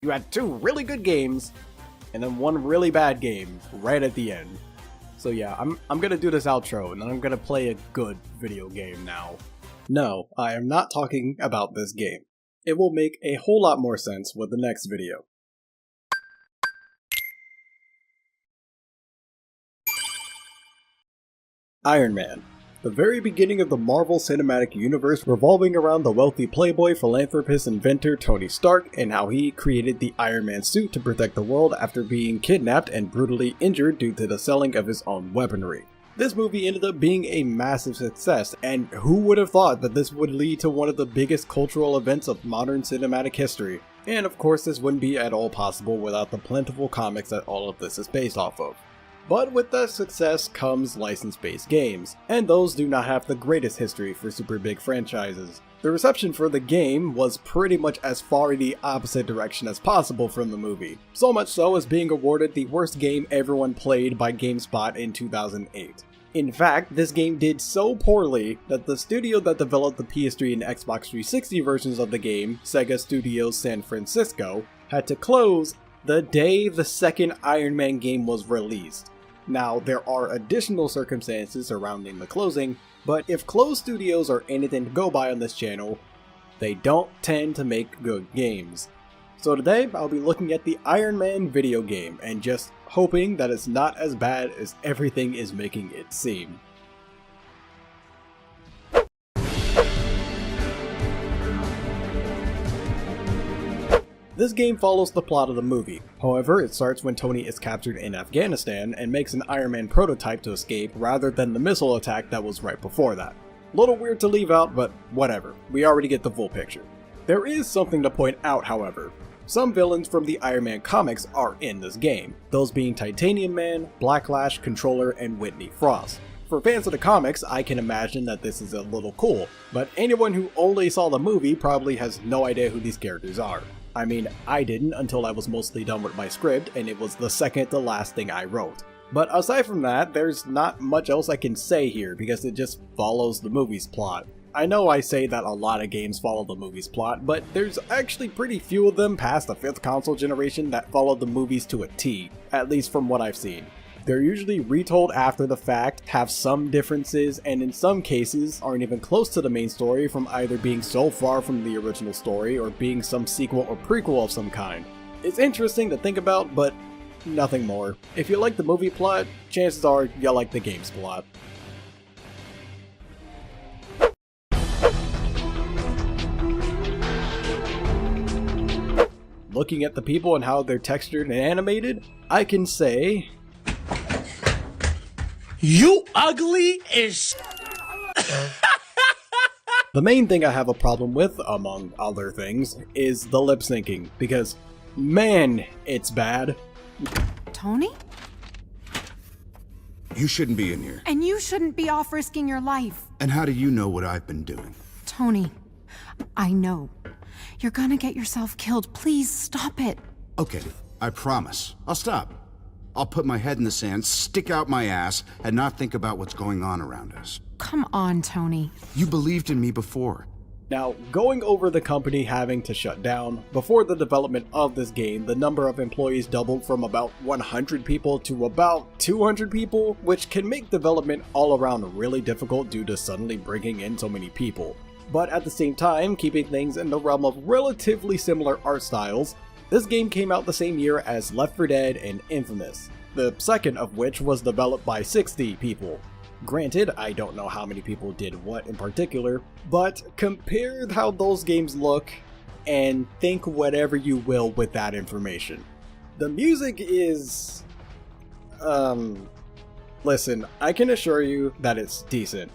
You had 2 really good games, and then 1 really bad game right at the end. So yeah, I'm gonna do this outro, and then I'm gonna play a good video game now. No, I am not talking about this game. It will make a whole lot more sense with the next video. Iron Man. The very beginning of the Marvel Cinematic Universe revolving around the wealthy playboy, philanthropist, inventor Tony Stark and how he created the Iron Man suit to protect the world after being kidnapped and brutally injured due to the selling of his own weaponry. This movie ended up being a massive success, and who would have thought that this would lead to one of the biggest cultural events of modern cinematic history? And of course this wouldn't be at all possible without the plentiful comics that all of this is based off of. But with that success comes license-based games, and those do not have the greatest history for super big franchises. The reception for the game was pretty much as far in the opposite direction as possible from the movie, so much so as being awarded the worst game everyone played by GameSpot in 2008. In fact, this game did so poorly that the studio that developed the PS3 and Xbox 360 versions of the game, Sega Studios San Francisco, had to close the day the second Iron Man game was released. Now, there are additional circumstances surrounding the closing, but if closed studios are anything to go by on this channel, they don't tend to make good games. So today, I'll be looking at the Iron Man video game, and just hoping that it's not as bad as everything is making it seem. This game follows the plot of the movie. However, it starts when Tony is captured in Afghanistan and makes an Iron Man prototype to escape rather than the missile attack that was right before that. Little weird to leave out, but whatever, we already get the full picture. There is something to point out, however. Some villains from the Iron Man comics are in this game, those being Titanium Man, Blacklash, Controller, and Whitney Frost. For fans of the comics, I can imagine that this is a little cool, but anyone who only saw the movie probably has no idea who these characters are. I mean, I didn't until I was mostly done with my script, and it was the second to last thing I wrote. But aside from that, there's not much else I can say here because it just follows the movie's plot. I know I say that a lot of games follow the movie's plot, but there's actually pretty few of them past the 5th console generation that follow the movies to a T, at least from what I've seen. They're usually retold after the fact, have some differences, and in some cases aren't even close to the main story from either being so far from the original story or being some sequel or prequel of some kind. It's interesting to think about, but nothing more. If you like the movie plot, chances are you'll like the game's plot. Looking at the people and how they're textured and animated, I can say, you ugly as The main thing I have a problem with, among other things, is the lip syncing, because man, it's bad. Tony? You shouldn't be in here. And you shouldn't be off risking your life. And how do you know what I've been doing? Tony, I know. You're gonna get yourself killed. Please stop it. Okay, I promise. I'll stop. I'll put my head in the sand, stick out my ass, and not think about what's going on around us. Come on, Tony. You believed in me before. Now, going over the company having to shut down, before the development of this game, the number of employees doubled from about 100 people to about 200 people, which can make development all around really difficult due to suddenly bringing in so many people. But at the same time, keeping things in the realm of relatively similar art styles, this game came out the same year as Left 4 Dead and Infamous, the second of which was developed by 60 people. Granted, I don't know how many people did what in particular, but compare how those games look and think whatever you will with that information. The music is... listen, I can assure you that it's decent,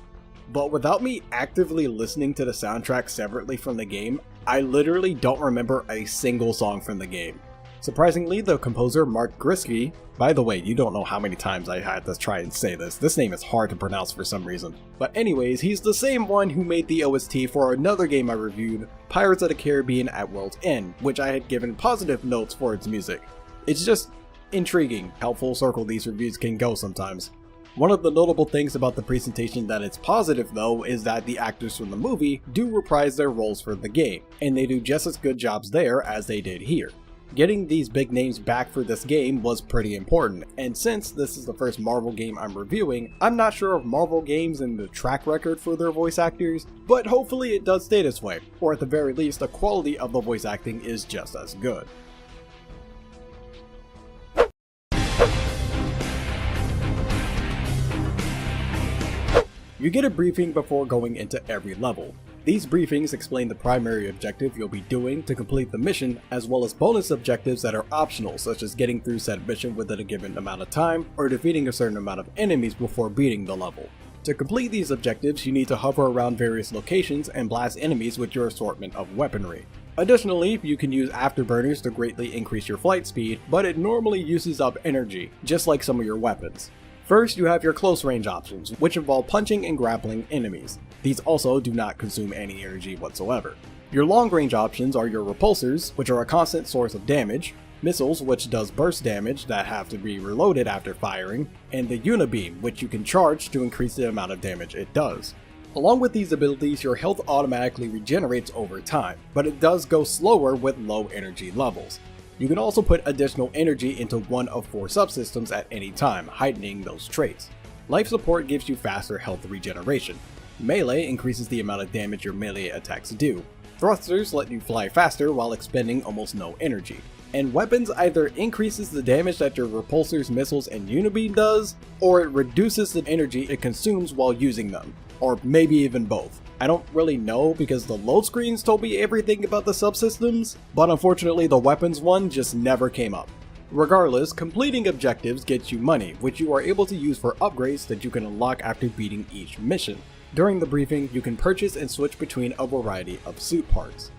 but without me actively listening to the soundtrack separately from the game, I literally don't remember a single song from the game. Surprisingly, the composer Mark Grisky, by the way, you don't know how many times I had to try and say this, this name is hard to pronounce for some reason. But anyways, he's the same one who made the OST for another game I reviewed, Pirates of the Caribbean at World's End, which I had given positive notes for its music. It's just intriguing how full circle these reviews can go sometimes. One of the notable things about the presentation that is positive though is that the actors from the movie do reprise their roles for the game, and they do just as good jobs there as they did here. Getting these big names back for this game was pretty important, and since this is the first Marvel game I'm reviewing, I'm not sure of Marvel games and the track record for their voice actors, but hopefully it does stay this way, or at the very least the quality of the voice acting is just as good. You get a briefing before going into every level. These briefings explain the primary objective you'll be doing to complete the mission, as well as bonus objectives that are optional, such as getting through said mission within a given amount of time, or defeating a certain amount of enemies before beating the level. To complete these objectives, you need to hover around various locations and blast enemies with your assortment of weaponry. Additionally, you can use afterburners to greatly increase your flight speed, but it normally uses up energy, just like some of your weapons. First, you have your close range options, which involve punching and grappling enemies. These also do not consume any energy whatsoever. Your long range options are your repulsors, which are a constant source of damage, missiles, which does burst damage that have to be reloaded after firing, and the unibeam, which you can charge to increase the amount of damage it does. Along with these abilities, your health automatically regenerates over time, but it does go slower with low energy levels. You can also put additional energy into one of 4 subsystems at any time, heightening those traits. Life support gives you faster health regeneration. Melee increases the amount of damage your melee attacks do. Thrusters let you fly faster while expending almost no energy. And weapons either increases the damage that your repulsors, missiles, and unibeam does, or it reduces the energy it consumes while using them. Or maybe even both. I don't really know because the load screens told me everything about the subsystems, but unfortunately the weapons one just never came up. Regardless, completing objectives gets you money, which you are able to use for upgrades that you can unlock after beating each mission. During the briefing, you can purchase and switch between a variety of suit parts.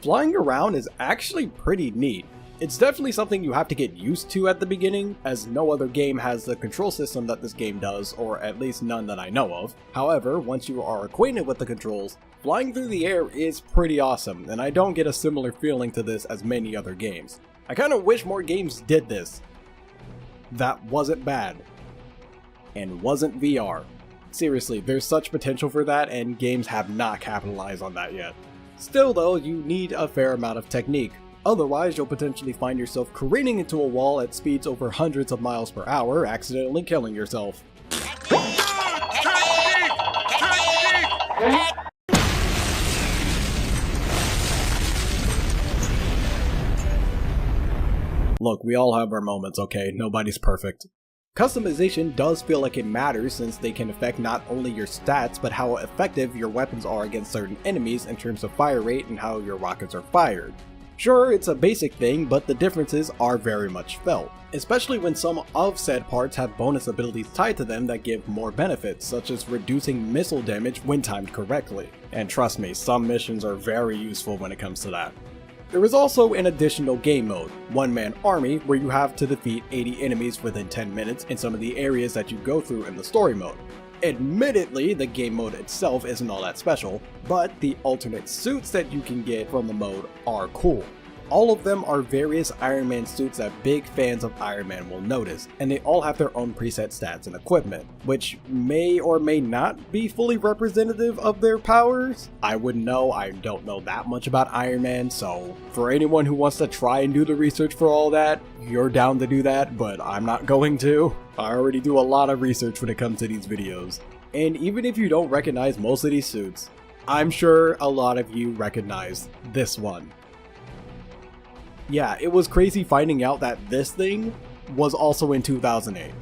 Flying around is actually pretty neat. It's definitely something you have to get used to at the beginning, as no other game has the control system that this game does, or at least none that I know of. However, once you are acquainted with the controls, flying through the air is pretty awesome, and I don't get a similar feeling to this as many other games. I kinda wish more games did this. That wasn't bad. And wasn't VR. Seriously, there's such potential for that, and games have not capitalized on that yet. Still though, you need a fair amount of technique. Otherwise, you'll potentially find yourself careening into a wall at speeds over hundreds of miles per hour, accidentally killing yourself. Look, we all have our moments, okay? Nobody's perfect. Customization does feel like it matters since they can affect not only your stats, but how effective your weapons are against certain enemies in terms of fire rate and how your rockets are fired. Sure, it's a basic thing, but the differences are very much felt, especially when some of said parts have bonus abilities tied to them that give more benefits, such as reducing missile damage when timed correctly. And trust me, some missions are very useful when it comes to that. There is also an additional game mode, One Man Army, where you have to defeat 80 enemies within 10 minutes in some of the areas that you go through in the story mode. Admittedly, the game mode itself isn't all that special, but the alternate suits that you can get from the mode are cool. All of them are various Iron Man suits that big fans of Iron Man will notice, and they all have their own preset stats and equipment, which may or may not be fully representative of their powers. I wouldn't know, I don't know that much about Iron Man, so for anyone who wants to try and do the research for all that, you're down to do that, but I'm not going to. I already do a lot of research when it comes to these videos. And even if you don't recognize most of these suits, I'm sure a lot of you recognize this one. Yeah, it was crazy finding out that this thing was also in 2008.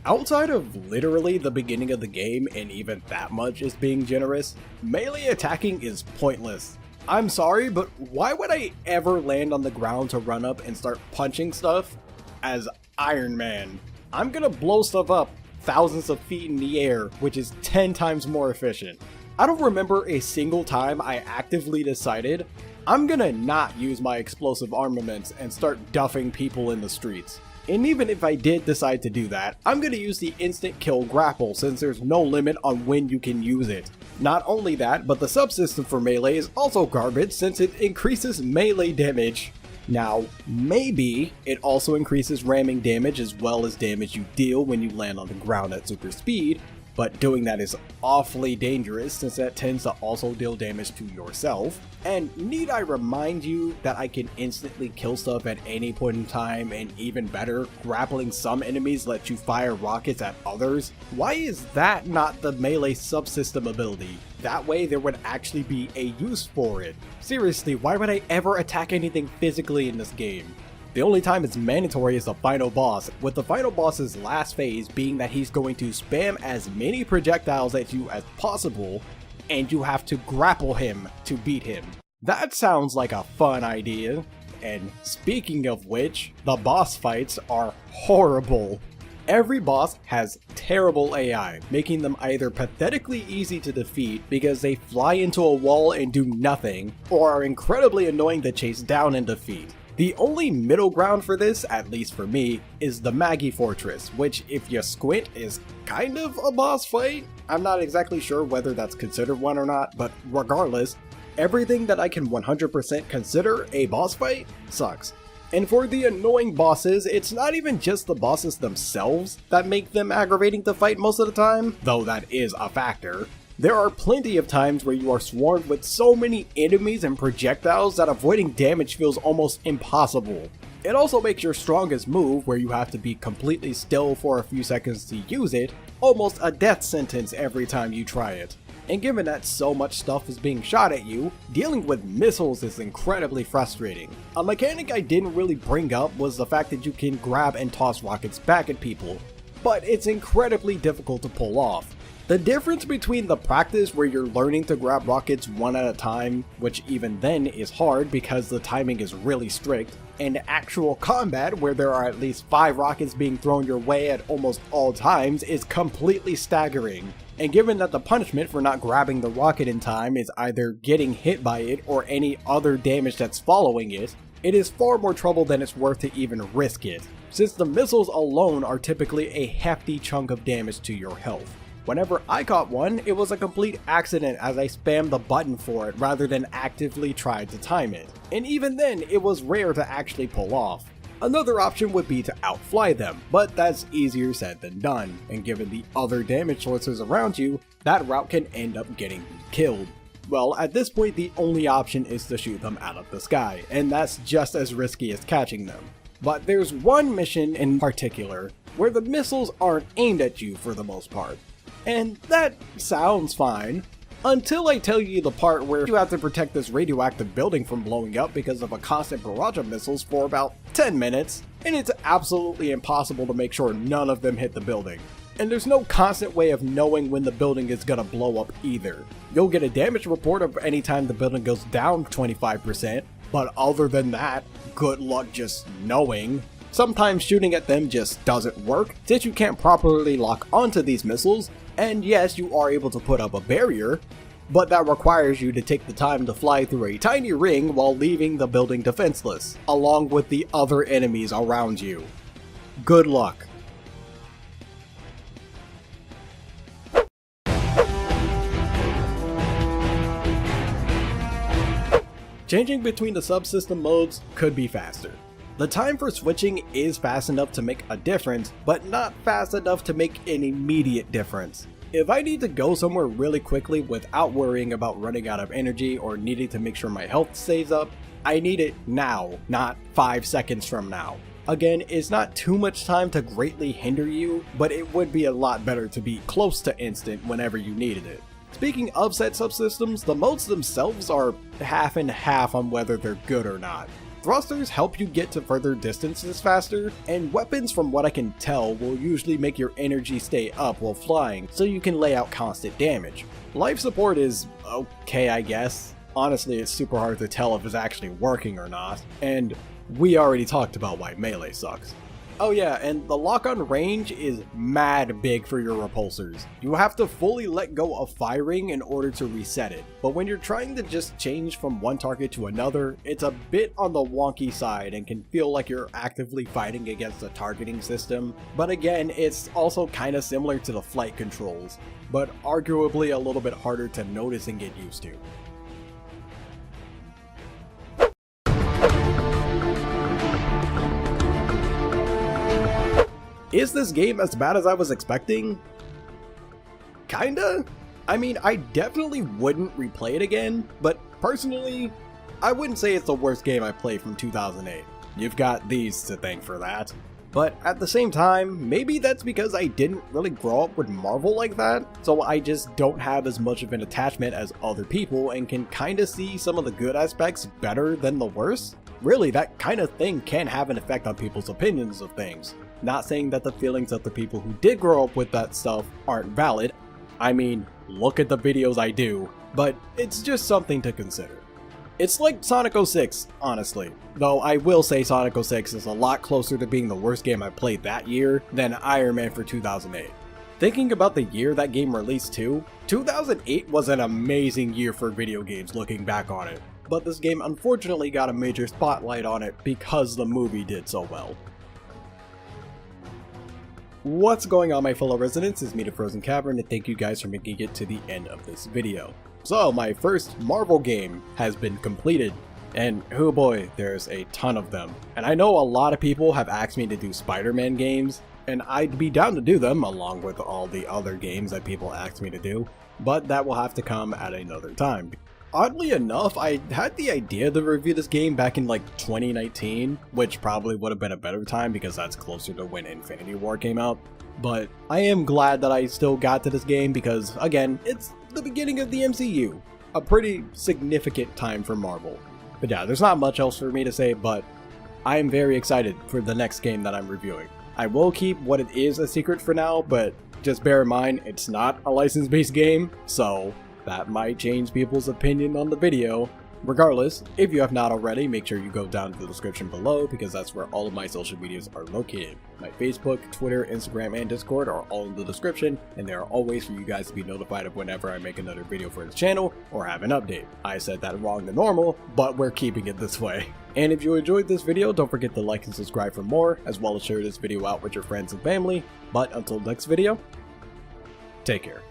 Outside of literally the beginning of the game, and even that much is being generous, melee attacking is pointless. I'm sorry, but why would I ever land on the ground to run up and start punching stuff as Iron Man? I'm gonna blow stuff up thousands of feet in the air, which is 10 times more efficient. I don't remember a single time I actively decided, I'm gonna not use my explosive armaments and start duffing people in the streets. And even if I did decide to do that, I'm gonna use the instant kill grapple since there's no limit on when you can use it. Not only that, but the subsystem for melee is also garbage since it increases melee damage. Now, maybe it also increases ramming damage as well as damage you deal when you land on the ground at super speed, but doing that is awfully dangerous since that tends to also deal damage to yourself. And need I remind you that I can instantly kill stuff at any point in time, and even better, grappling some enemies lets you fire rockets at others? Why is that not the melee subsystem ability? That way there would actually be a use for it. Seriously, why would I ever attack anything physically in this game? The only time it's mandatory is the final boss, with the final boss's last phase being that he's going to spam as many projectiles at you as possible, and you have to grapple him to beat him. That sounds like a fun idea. And speaking of which, the boss fights are horrible. Every boss has terrible AI, making them either pathetically easy to defeat because they fly into a wall and do nothing, or are incredibly annoying to chase down and defeat. The only middle ground for this, at least for me, is the Maggie Fortress, which if you squint is kind of a boss fight. I'm not exactly sure whether that's considered one or not, but regardless, everything that I can 100% consider a boss fight sucks. And for the annoying bosses, it's not even just the bosses themselves that make them aggravating to fight most of the time, though that is a factor. There are plenty of times where you are swarmed with so many enemies and projectiles that avoiding damage feels almost impossible. It also makes your strongest move, where you have to be completely still for a few seconds to use it, almost a death sentence every time you try it. And given that so much stuff is being shot at you, dealing with missiles is incredibly frustrating. A mechanic I didn't really bring up was the fact that you can grab and toss rockets back at people, but it's incredibly difficult to pull off. The difference between the practice where you're learning to grab rockets one at a time, which even then is hard because the timing is really strict, and actual combat where there are at least 5 rockets being thrown your way at almost all times is completely staggering. And given that the punishment for not grabbing the rocket in time is either getting hit by it or any other damage that's following it, it is far more trouble than it's worth to even risk it, since the missiles alone are typically a hefty chunk of damage to your health. Whenever I caught one, it was a complete accident as I spammed the button for it rather than actively tried to time it. And even then, it was rare to actually pull off. Another option would be to outfly them, but that's easier said than done, and given the other damage sources around you, that route can end up getting you killed. Well, at this point the only option is to shoot them out of the sky, and that's just as risky as catching them. But there's one mission in particular where the missiles aren't aimed at you for the most part. And that sounds fine, until I tell you the part where you have to protect this radioactive building from blowing up because of a constant barrage of missiles for about 10 minutes, and it's absolutely impossible to make sure none of them hit the building. And there's no constant way of knowing when the building is gonna blow up either. You'll get a damage report of any time the building goes down 25%, but other than that, good luck just knowing. Sometimes shooting at them just doesn't work, since you can't properly lock onto these missiles, and yes, you are able to put up a barrier, but that requires you to take the time to fly through a tiny ring while leaving the building defenseless, along with the other enemies around you. Good luck. Changing between the subsystem modes could be faster. The time for switching is fast enough to make a difference, but not fast enough to make an immediate difference. If I need to go somewhere really quickly without worrying about running out of energy or needing to make sure my health stays up, I need it now, not 5 seconds from now. Again, it's not too much time to greatly hinder you, but it would be a lot better to be close to instant whenever you needed it. Speaking of set subsystems, the modes themselves are half and half on whether they're good or not. Thrusters help you get to further distances faster, and weapons from what I can tell will usually make your energy stay up while flying so you can lay out constant damage. Life support is okay, I guess. Honestly, it's super hard to tell if it's actually working or not, and we already talked about why melee sucks. Oh yeah, and the lock-on range is mad big for your repulsors. You have to fully let go of firing in order to reset it, but when you're trying to just change from one target to another, it's a bit on the wonky side and can feel like you're actively fighting against a targeting system. But again, it's also kinda similar to the flight controls, but arguably a little bit harder to notice and get used to. Is this game as bad as I was expecting? Kinda? I mean, I definitely wouldn't replay it again, but personally, I wouldn't say it's the worst game I played from 2008. You've got these to thank for that. But at the same time, maybe that's because I didn't really grow up with Marvel like that, so I just don't have as much of an attachment as other people and can kinda see some of the good aspects better than the worst. Really, that kind of thing can have an effect on people's opinions of things. Not saying that the feelings of the people who did grow up with that stuff aren't valid. I mean, look at the videos I do, but it's just something to consider. It's like Sonic 06, honestly. Though I will say Sonic 06 is a lot closer to being the worst game I played that year than Iron Man for 2008. Thinking about the year that game released too, 2008 was an amazing year for video games looking back on it. But this game unfortunately got a major spotlight on it because the movie did so well. What's going on, my fellow residents? It's me, TheFrozenCavern, and thank you guys for making it to the end of this video. So, my first Marvel game has been completed, and oh boy, there's a ton of them. And I know a lot of people have asked me to do Spider-Man games, and I'd be down to do them along with all the other games that people asked me to do, but that will have to come at another time. Oddly enough, I had the idea to review this game back in like 2019, which probably would have been a better time because that's closer to when Infinity War came out. But I am glad that I still got to this game because, again, it's the beginning of the MCU. A pretty significant time for Marvel. But yeah, there's not much else for me to say, but I am very excited for the next game that I'm reviewing. I will keep what it is a secret for now, but just bear in mind, it's not a license-based game, so that might change people's opinion on the video. Regardless, if you have not already, make sure you go down to the description below because that's where all of my social medias are located. My Facebook, Twitter, Instagram, and Discord are all in the description, and there are always for you guys to be notified of whenever I make another video for this channel or have an update. I said that wrong than normal, but we're keeping it this way. And if you enjoyed this video, don't forget to like and subscribe for more, as well as share this video out with your friends and family. But until next video, take care.